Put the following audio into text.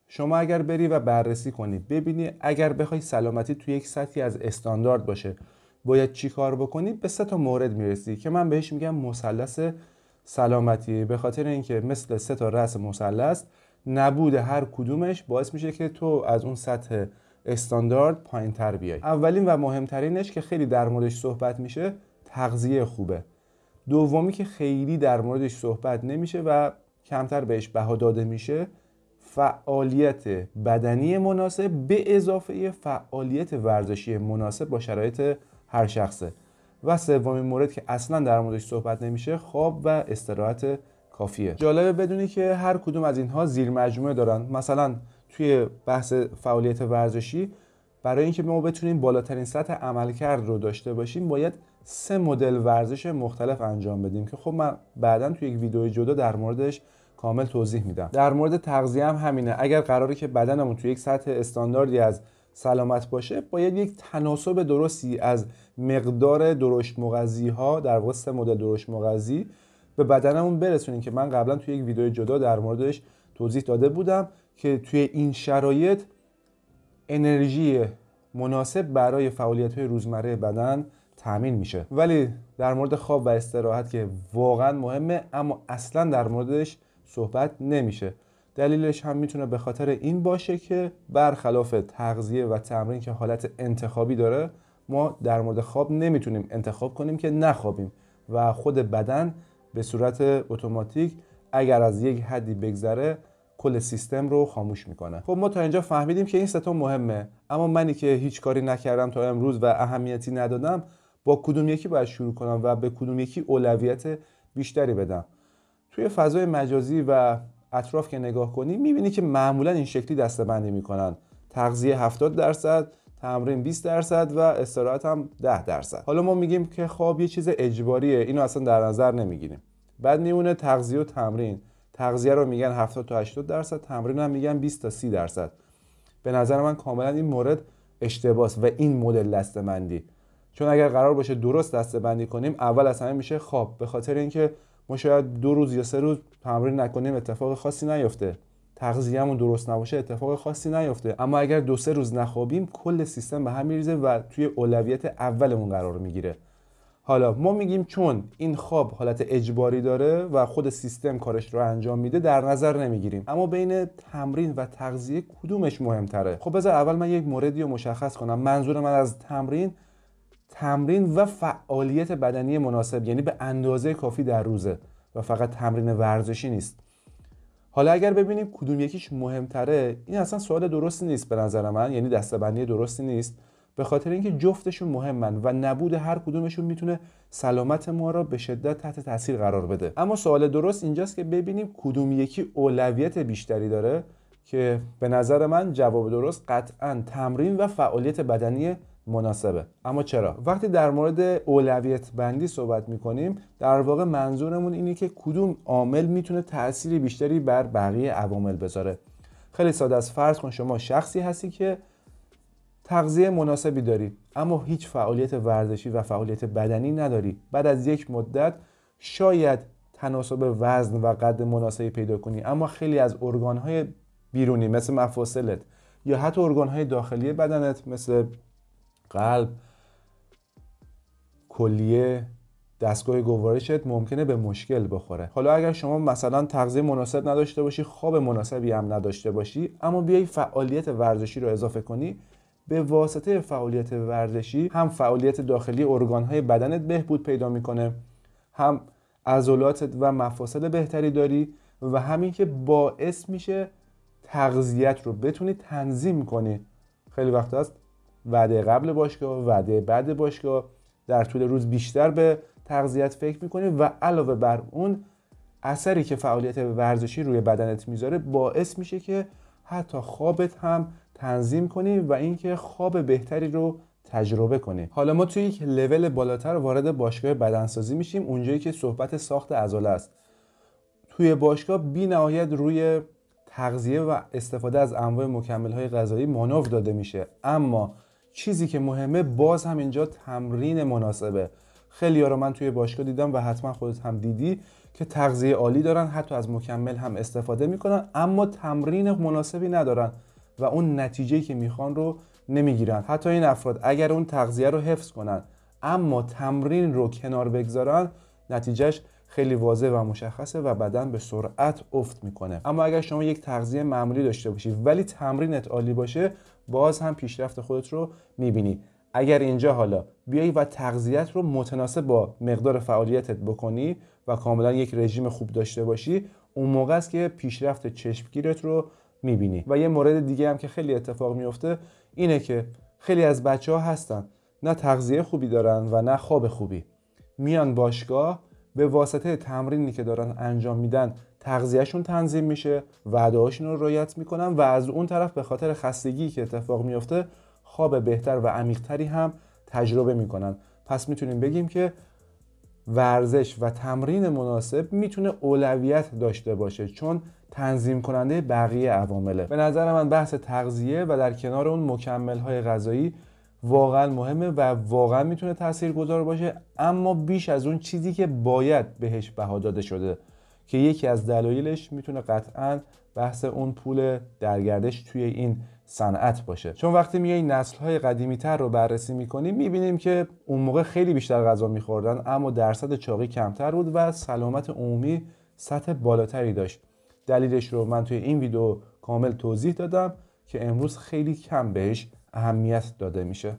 شما اگر بری و بررسی کنی ببینی اگر بخوای سلامتی توی یک سطحی از استاندارد باشه باید چی کار بکنی، به 3 مورد میرسی که من بهش میگم مثلث سلامتی، به خاطر اینکه مثل 3 رأس مثلث نبود هر کدومش باعث میشه که تو از اون سطح استاندارد پایین‌تر بیای. اولین و مهمترینش که خیلی در موردش صحبت میشه تغذیه خوبه. دومی که خیلی در موردش صحبت نمیشه و کمتر بهش بها داده میشه فعالیت بدنی مناسب به اضافه فعالیت ورزشی مناسب با شرایط هر شخصه. و سومین مورد که اصلا در موردش صحبت نمیشه خواب و استراحت کافیه. جالبه بدونی که هر کدوم از اینها زیر مجموعه دارن. مثلا توی بحث فعالیت ورزشی برای اینکه ما بتونیم بالاترین سطح عملکرد رو داشته باشیم باید 3 مدل ورزش مختلف انجام بدیم که خب من بعداً توی یک ویدیو جدا در موردش کامل توضیح میدم. در مورد تغذیه هم همینه. اگر قراره که بدنمون توی یک سطح استانداردی از سلامت باشه باید یک تناسب درستی از مقدار درشت مغذی ها، در واقع 3 مدل درشت مغذی به بدنمون برسونیم که من قبلا توی یک ویدیو جدا در موردش توضیح داده بودم که توی این شرایط انرژی مناسب برای فعالیت‌های روزمره بدن تامین میشه. ولی در مورد خواب و استراحت که واقعا مهمه اما اصلا در موردش صحبت نمیشه. دلیلش هم میتونه به خاطر این باشه که برخلاف تغذیه و تمرین که حالت انتخابی داره، ما در مورد خواب نمیتونیم انتخاب کنیم که نخوابیم و خود بدن به صورت اتوماتیک اگر از یک حدی بگذره کل سیستم رو خاموش میکنه. خب ما تا اینجا فهمیدیم که این 3 مهمه، اما منی که هیچ کاری نکردم تا امروز و اهمیتی ندادم با کدوم یکی باید شروع کنم و به کدوم یکی اولویت بیشتری بدم؟ توی فضای مجازی و اطراف که نگاه کنی میبینی که معمولا این شکلی دسته‌بندی میکنن: تغذیه 70%، تمرین 20% و استراحت هم 10%. حالا ما میگیم که خب یه چیز اجباریه، اینو اصلا در نظر نمیگیریم. بعد میمونه تغذیه و تمرین. تغذیه رو میگن 70 تا 80%، تمرین هم میگن 20 تا 30%. به نظر من کاملا این مورد اشتباهه و این مدل دسته‌بندی، چون اگر قرار باشه درست دسته‌بندی کنیم اول از همه میشه خواب، به خاطر اینکه ما شاید 2 روز یا 3 روز تمرین نکنیم اتفاق خاصی نیفته، تغذیه‌مون درست نباشه اتفاق خاصی نیفته، اما اگر 2-3 روز نخوابیم کل سیستم به هم میریزه و توی اولویت اولمون قرار میگیره. حالا ما میگیم چون این خواب حالت اجباری داره و خود سیستم کارش رو انجام میده در نظر نمیگیریم، اما بین تمرین و تغذیه کدومش مهمتره؟ خب بذار اول من یک موردی رو مشخص کنم. منظور من از تمرین و فعالیت بدنی مناسب، یعنی به اندازه کافی در روزه و فقط تمرین ورزشی نیست. حالا اگر ببینیم کدوم یکیش مهمتره، این اصلا سوال درستی نیست به نظر من، یعنی دسته‌بندی درستی نیست، به خاطر اینکه جفتشون مهمن و نبود هر کدومشون میتونه سلامت ما را به شدت تحت تاثیر قرار بده. اما سوال درست اینجاست که ببینیم کدوم یکی اولویت بیشتری داره، که به نظر من جواب درست قطعاً تمرین و فعالیت بدنی مناسبه. اما چرا؟ وقتی در مورد اولویت بندی صحبت میکنیم در واقع منظورمون اینه که کدوم عامل میتونه تأثیر بیشتری بر بقیه عوامل بذاره. خیلی ساده است. فرض کن شما شخصی هستی که تغذیه مناسبی داری اما هیچ فعالیت ورزشی و فعالیت بدنی نداری. بعد از یک مدت شاید تناسب وزن و قد مناسبی پیدا کنی، اما خیلی از ارگان‌های بیرونی مثل مفاصلت یا حتی ارگان‌های داخلی بدنت مثل قلب، کلیه، دستگاه گوارشت ممکنه به مشکل بخوره. حالا اگر شما مثلا تغذیه مناسب نداشته باشی، خواب مناسبی هم نداشته باشی، اما بیای فعالیت ورزشی رو اضافه کنی، به واسطه فعالیت ورزشی هم فعالیت داخلی ارگان‌های بدنت بهبود پیدا میکنه، هم عضلاتت و مفاصل بهتری داری و همین که باعث میشه تغذیت رو بتونی تنظیم کنی. خیلی وقت هست وعده قبل باشگاه، وعده بعد باشگاه، در طول روز بیشتر به تغذیت فکر میکنی و علاوه بر اون اثری که فعالیت ورزشی روی بدنت میذاره باعث میشه که حتی خوابت هم تنظیم کنی و اینکه خواب بهتری رو تجربه کنی. حالا ما توی یک لول بالاتر وارد باشگاه بدنسازی میشیم، اونجایی که صحبت ساخت عضله است. توی باشگاه بی‌نهایت روی تغذیه و استفاده از انواع مکمل‌های غذایی مانور داده میشه، اما چیزی که مهمه باز هم اینجا تمرین مناسبه. خیلی‌ها رو من توی باشگاه دیدم و حتما خودت هم دیدی که تغذیه عالی دارن، حتی از مکمل هم استفاده میکنن، اما تمرین مناسبی ندارن و اون نتیجه‌ای که میخوان رو نمیگیرن. حتی این افراد اگر اون تغذیه رو حفظ کنن اما تمرین رو کنار بگذارن، نتیجهش خیلی واضح و مشخصه و بدن به سرعت افت میکنه. اما اگر شما یک تغذیه معمولی داشته باشی ولی تمرینت عالی باشه، باز هم پیشرفت خودت رو میبینی. اگر اینجا حالا بیایی و تغذیت رو متناسب با مقدار فعالیتت بکنی و کاملا یک رژیم خوب داشته باشی، اون موقع است که پیشرفت چشمگیرت رو میبینی. و یه مورد دیگه هم که خیلی اتفاق میفته اینه که خیلی از بچه‌ها هستن نه تغذیه خوبی دارن و نه خواب خوبی، میان باشگاه، به واسطه تمرینی که دارن انجام میدن تغذیهشون تنظیم میشه، وعده‌هاشون رو رعایت میکنن و از اون طرف به خاطر خستگی که اتفاق میفته خواب بهتر و عمیق‌تری هم تجربه میکنن. پس میتونیم بگیم که ورزش و تمرین مناسب میتونه اولویت داشته باشه، چون تنظیم کننده بقیه عوامله. به نظر من بحث تغذیه و در کنار اون مکمل‌های غذایی واقعا مهمه و واقعا میتونه تاثیرگذار باشه، اما بیش از اون چیزی که باید بهش بها داده شده که یکی از دلایلش میتونه قطعاً بحث اون پول درگردش توی این صنعت باشه. چون وقتی میای نسل‌های قدیمی‌تر رو بررسی می‌کنیم می‌بینیم که اون موقع خیلی بیشتر غذا می‌خوردن اما درصد چاقی کمتر بود و سلامت عمومی سطح بالاتری داشت. دلیلش رو من توی این ویدیو کامل توضیح دادم که امروز خیلی کم بهش اهمیت داده میشه.